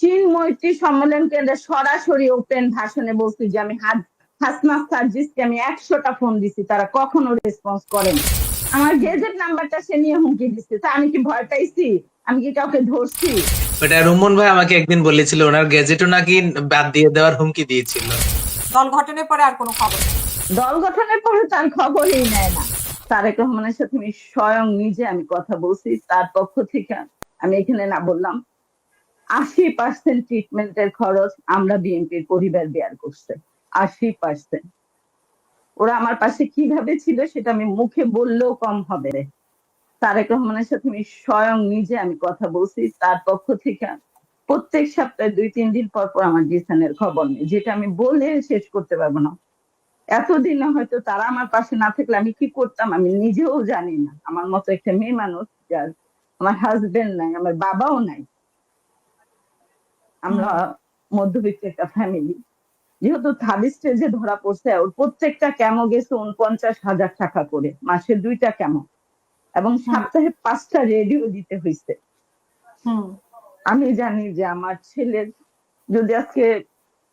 চীন মৈত্রী সম্মেলন কেন্দ্রে সরাসরি ওপেন ভাষণে বলছি যে আমি হাসনাত সার্জিসকে আমি 100টা ফোন দিছি, তারা কখনো রেসপন্স করেনি। আমার গেজেট নাম্বারটা সে নিয়ে হুমকি দিচ্ছে, তা আমি কি ভয় পাইছি? আমি কি কাউকে ধরছি? ওটা রুমন ভাই আমাকে একদিন বলেছিল ওনার গেজেটও নাকি বাদ দিয়ে দেওয়ার হুমকি দিয়েছিল। দল গঠনের পরে আর কোনো খবর নেই। দল গঠনের পরে তার খবরই নেয় না। তারেক রহমানের সাথে আমি স্বয়ং নিজে আমি কথা বলছি, তার পক্ষ থেকে আমি এখানে না বললাম 80% ট্রিটমেন্টের খরচ আমরা বিএনপির পরিবার বেয়ার করছে। 80%। ওরা আমার পাশে কিভাবে ছিল সেটা আমি মুখে বললেও কম হবে। তারেক রহমানের সাথে আমি স্বয়ং নিজে আমি কথা বলছি, তার পক্ষ থেকে প্রত্যেক সপ্তাহে 2-3 দিন পর পর আমার জিসানের খবর নেই, যেটা আমি বলে শেষ করতে পারবো না। এতদিনে হয়তো তারা আমার পাশে না থাকলে আমি কি করতাম আমি নিজেও জানি না। আমার মতো একটা মেয়ে মানুষ, যার আমার হাজবেন্ড নাই, আমার বাবাও নাই, আমরা মধ্যবিত্ত একটা ফ্যামিলি। যেহেতু থার্ড স্টেজে ধরা পড়ছে, ওর প্রত্যেকটা কেমো গেছে 49,000 টাকা করে, মাসে 2টা কেমো, এবং সপ্তাহে 5টা রেডিও দিতে হয়েছে। আমি জানি যে আমার ছেলের যদি আজকে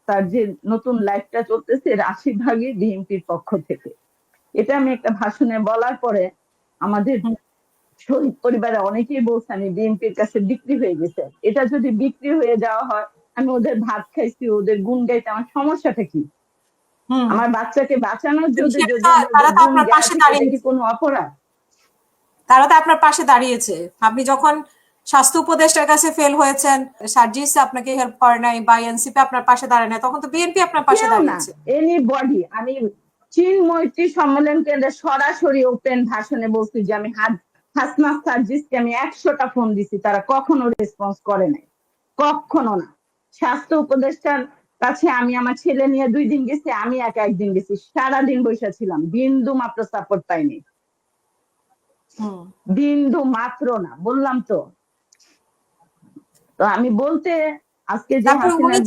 তার যে নতুন লাইফটা চলতেছে এর 80% বিএনপির পক্ষ থেকে। এটা আমি একটা ভাষণে বলার পরে আমাদের শহীদ পরিবারে অনেকেই বলছে আমি বিএনপির কাছে বিক্রি হয়ে গেছে। এটা যদি বিক্রি হয়ে যাওয়া হয়, আমি ওদের ভাত খাইছি, ওদের গুণ গাইতে আমার সমস্যাটা কি? আমার বাচ্চাকে বাঁচানোর জন্য যদি তারা তো আপনার পাশে দাঁড়িয়েছে, কোনো অপরাধ? তারা তো আপনার পাশে দাঁড়িয়েছে। আপনি যখন স্বাস্থ্য উপদেষ্টার কাছে ফেল হয়েছেন, সার্জিস আপনাকে হেল্প করে নাই বা এনসিপি আপনার পাশে দাঁড়ায় নাই, তখন তো বিএনপি আপনার পাশে দাঁড়িয়েছে। এনিবডি। আমি চীন মৈত্রী সম্মেলন কেন্দ্রে সরাসরি ওপেন ভাষণে বলছি যে আমি হাসনাত সার্জিসকে আমি 100টা ফোন দিছি, তারা কখনো রেসপন্স করে নাই, কখনো না। স্বাস্থ্য উপদেষ্টার কাছে আমি আমার ছেলে নিয়ে 2 দিন গেছি, আমি একা 1 দিন গেছি, সারাদিন বসে ছিলাম, বিন্দু মাত্র সাপোর্ট পাইনি, বিন্দু মাত্র না, বললাম তো। তো আমি বলতে আজকে যে উনি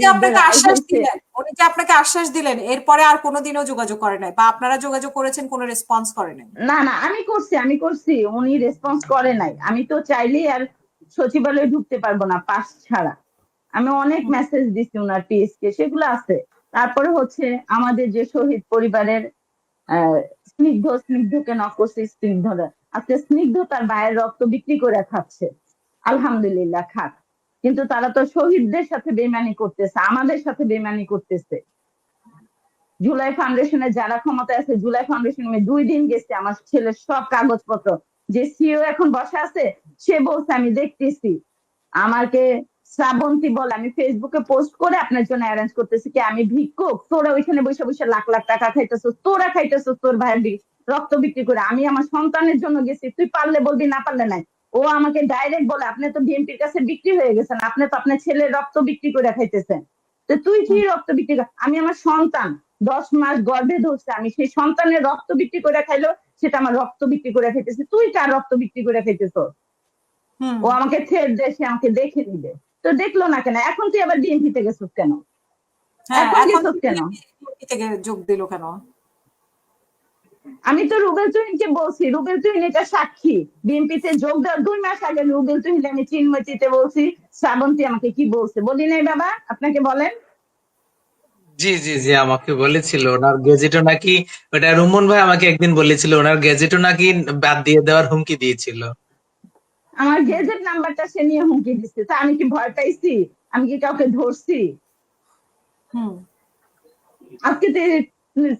যে আপনাকে আশ্বাস দিলেন এরপরে আর কোনোদিনও যোগাযোগ করে নাই বা আপনারা যোগাযোগ করেছেন, কোনো রেসপন্স করে নাই? না না, আমি করছি, উনি রেসপন্স করে নাই। আমি তো চাইলেই আর সচিবালয়ে ঢুকতে পারবো না পাস ছাড়া। আমি অনেক মেসেজ দিচ্ছি উনার পিএসকে, সেগুলো আছে। তারপরে হচ্ছে আমাদের যে শহীদ পরিবারের স্নিগ্ধকে নক করছে, স্নিগ্ধরা আজকে স্নিগ্ধ তার ভাইয়ের রক্ত বিক্রি করে খাচ্ছে, আলহামদুলিল্লাহ খাক। কিন্তু তারা তো শহীদদের সাথে বেইমানি করতেছে, আমাদের সাথে বেইমানি করতেছে। জুলাই ফাউন্ডেশনে যারা ক্ষমতায় আছে, জুলাই ফাউন্ডেশনে 2 দিন গেছে, আমার ছেলের সব কাগজপত্র, যে সিও এখন বসে আছে সে বলছে আমি দেখতেছি। আমাকে শ্রাবন্তী বলে, আমি ফেসবুকে পোস্ট করে আপনার জন্য অ্যারেঞ্জ করতেছি, কি আমি ভিক্ষুক? তোরা ওইখানে বসে বসে লাখ লাখ টাকা খাইতেছ, তোরা খাইতেছ তোর ভাইয়ের রক্ত বিক্রি করে। আমি আমার সন্তানের জন্য গেছি, তুই পারলে বলবি, না পারলে নাই। ও আমাকে ডাইরেক্ট বলে আপনি তো বিএনপির কাছে বিক্রি হয়ে গেছেন, আপনি তো আপনার ছেলের রক্ত বিক্রি করে খাইতেছেন। তো তুই কি রক্ত বিক্রি কর? আমি আমার সন্তান 10 মাস গর্ভে ধরছে, আমি সেই সন্তানের রক্ত বিক্রি করে খাইলো, সেটা আমার রক্ত বিক্রি করে খাইতেছে, তুই কার রক্ত বিক্রি করে খাইতেছ? ও আমাকে ছেড় দে, সে আমাকে দেখে নিবে। তো দেখলো না কেন? এখন তুই আবার বিএনপি থেকে গেছিস কেন? যোগ দিল কেন? আমি তো রুবেল তুহিনকে বলছি, রুবেল তুহিন এটা সাক্ষী, বিএনপিতে যোগ দেওয়ার 2 মাস আগে রুবেল তুহিন আমি চিন্ময়ীতে বলছি, শ্রাবন্তী আমাকে কি বলছে বলি নাই বাবা? আপনাকে বলেন। জি জি জি, আমাকে বলেছিল ওনার গেজেটও নাকি, ওটা রুমন ভাই আমাকে একদিন বলেছিল ওনার গেজেটও নাকি বাদ দিয়ে দেওয়ার হুমকি দিয়েছিল। আমার গেজেট নাম্বারটা সে নিয়ে হুমকি দিচ্ছে, তা আমি কি ভয় পাইছি? আমি কি কাউকে ধরছি? আজকে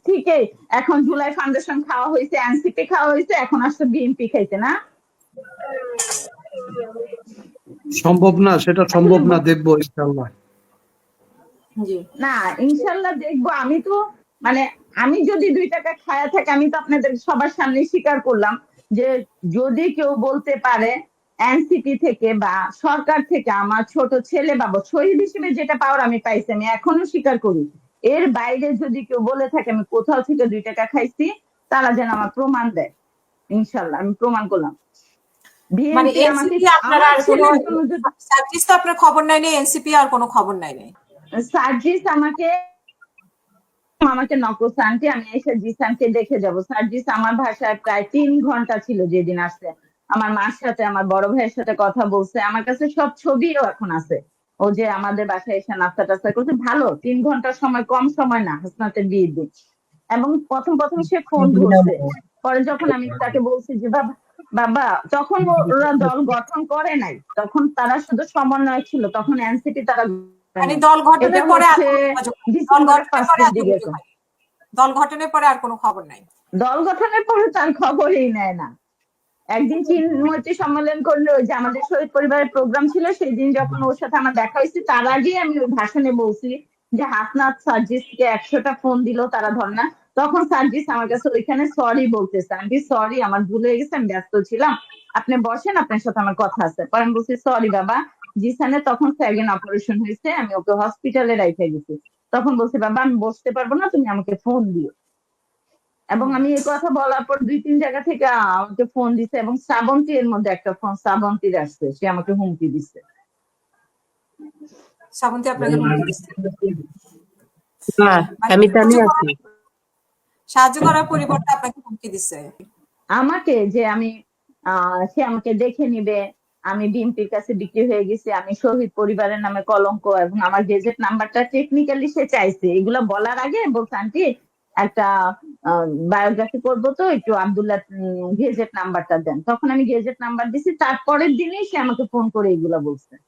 ঠিকই এখন জুলাই ফাউন্ডেশন খাওয়া হয়েছে, এনসিপি খাওয়া হয়েছে, এখন আসছে বিএনপি খাইতে, না সম্ভব না, সেটা সম্ভব না, দেখবো ইনশাআল্লাহ। না ইনশাল্লাহ দেখবো। আমি তো মানে আমি যদি 2 টাকা খায়া থাকি, আমি তো আপনাদের সবার সামনে স্বীকার করলাম যে যদি কেউ বলতে পারে এনসিপি থেকে বা সরকার থেকে আমার ছোট ছেলে বাবা শহীদ হিসেবে যেটা পাওয়ার আমি পাইছি, আমি এখনো স্বীকার করি। এর বাইরে যদি কেউ বলে থাকে আমি কোথাও থেকে 2 টাকা খাইছি, তারা যেন আমার প্রমাণ দেয়। ইনশাল্লাহ আমি প্রমাণ করলাম। মানে এনসিপি আপনার আর কোনো সার্জিস তো আপনার খবর নাই, এনসিপি আর কোনো খবর নাই। সার্জিস আমাকে নকল আন্টি, আমি এসে জিসানকে দেখে যাব। সার্জিস আমার ভাষায় প্রায় 3 ঘন্টা ছিল যেদিন আসছে। আমার মার সাথে আমার বড় ভাইয়ের সাথে কথা বলছে, আমার কাছে সব ছবিও এখন আছে। ও যে আমাদের বাসায় এসে নাস্তা টাস্তা করছে, ভালো 3 ঘন্টার সময়, কম সময় না হাসনাতের বিয়ের দিন। এবং প্রথম সে ফোন ধরছে, পরে যখন আমি তাকে বলছি যে বাবা বাবা, তখন ওরা দল গঠন করে নাই, তখন তারা শুধু সমন্বয় ছিল, তখন এনসিপি তারা করে মানে নাই। দল এটা গঠনের পরে আর হচ্ছে কোনো যোগাযোগ নেই। দল ডিসেম্বরের গঠনের পরে 5 আর দিকে। যোগাযোগ হয়নি। দল গঠনের পরে আর কোনো খবর নাই। দল গঠনের পরে তার খবরই নেয় না। একদিন চিন্ময়ী সম্মেলন করলো, ওই যে আমাদের শহীদ পরিবারের প্রোগ্রাম ছিল, সেই দিন যখন ওর সাথে আমার দেখা হয়েছে, তার আগেই আমি ওই ভাষণে বলছি যে হাসনাত সার্জিসকে 100টা ফোন দিল, তারা ধর না। তখন সার্জিস আমার কাছে ওইখানে সরি বলতেছে, আমি সরি, আমার ভুল হয়ে গেছে, আমি ব্যস্ত ছিলাম, আপনি বসেন, আপনার সাথে আমার কথা আছে। পরে আমি বলছি সরি বাবা, জিসানে তখন স্যাগিন অপারেশন হয়েছে, আমি ওকে হসপিটালে রেখে গেছি। তখন বলছে বাবা আমি বসতে পারবো না, তুমি আমাকে ফোন দিও। এবং আমি এই কথা বলার পর 2-3 জায়গা থেকে আমাকে ফোন দিছে, এবং শ্রাবন্তী এর মধ্যে একটা ফোন শ্রাবন্তীর আসছে, সে আমাকে হুমকি দিছে। শ্রাবন্তী আপনাকে হুমকি দিচ্ছে, হ্যাঁ, মানে আমি তো আছি। সাহায্য করার পরিবর্তে আপনাকে হুমকি দিচ্ছে। আমাকে যে আমি সে আমাকে দেখে নিবে, আমি বিএনপির কাছে বিক্রি হয়ে গেছি, আমি শহীদ পরিবারের নামে কলঙ্ক, এবং আমার গেজেট নাম্বারটা টেকনিক্যালি সে চাইছে। এগুলো বলার আগে বলছে আন্টি একটা বায়োগ্রাফি করবো, তো একটু আব্দুল্লাহ গেজেট নাম্বারটা দেন। তখন আমি গেজেট নাম্বার দিছি, তারপরের দিনই সে আমাকে ফোন করে এগুলা বলছে।